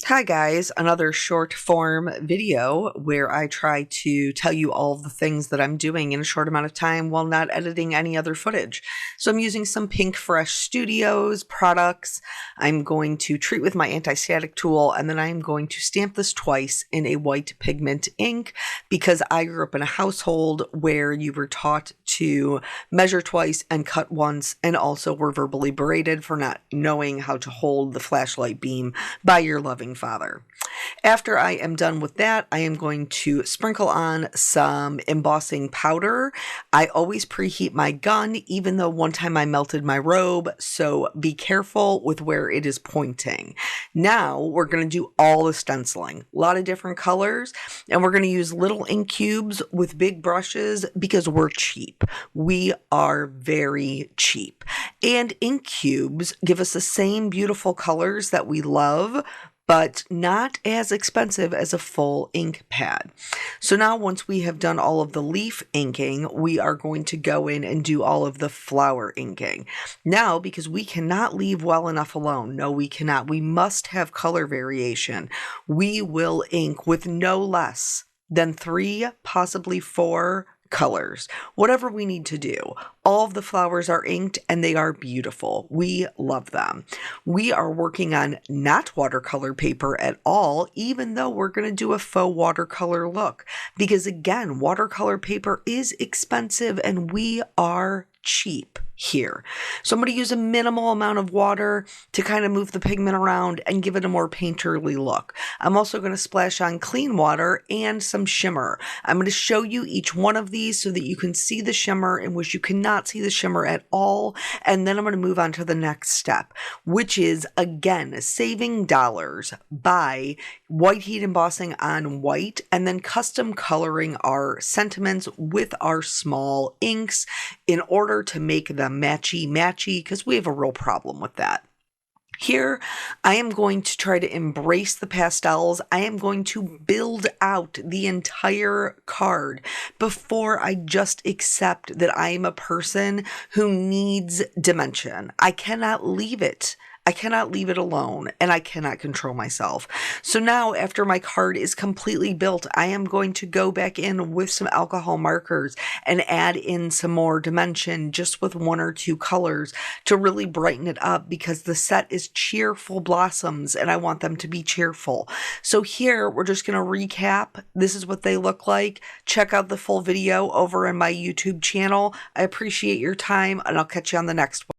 Hi guys, another short form video where I try to tell you all the things that I'm doing in a short amount of time while not editing any other footage. So I'm using some Pink Fresh Studios products. I'm going to treat with my anti-static tool, and then I'm going to stamp this twice in a white pigment ink because I grew up in a household where you were taught to measure twice and cut once, and also were verbally berated for not knowing how to hold the flashlight beam by your loving father. After I am done with that, I am going to sprinkle on some embossing powder. I always preheat my gun, even though one time I melted my robe, so be careful with where it is pointing. Now we're going to do all the stenciling, a lot of different colors, and we're going to use little ink cubes with big brushes because we're cheap. We are very cheap. And ink cubes give us the same beautiful colors that we love, but not as expensive as a full ink pad. So now once we have done all of the leaf inking, we are going to go in and do all of the flower inking. Now, because we cannot leave well enough alone, no, we cannot. We must have color variation. We will ink with no less than 3, possibly 4 colors, whatever we need to do. All of the flowers are inked and they are beautiful. We love them. We are working on not watercolor paper at all, even though we're going to do a faux watercolor look, because again, watercolor paper is expensive and we are cheap here. So I'm going to use a minimal amount of water to kind of move the pigment around and give it a more painterly look. I'm also going to splash on clean water and some shimmer. I'm going to show you each one of these so that you can see the shimmer in which you cannot see the shimmer at all. And then I'm going to move on to the next step, which is, again, saving dollars by white heat embossing on white and then custom coloring our sentiments with our small inks in order to make them matchy because we have a real problem with that. Here, I am going to try to embrace the pastels. I am going to build out the entire card before I just accept that I am a person who needs dimension. I cannot leave it. I cannot leave it alone, and I cannot control myself. So now, after my card is completely built, I am going to go back in with some alcohol markers and add in some more dimension just with 1 or 2 colors to really brighten it up, because the set is cheerful blossoms and I want them to be cheerful. So here, we're just going to recap. This is what they look like. Check out the full video over on my YouTube channel. I appreciate your time, and I'll catch you on the next one.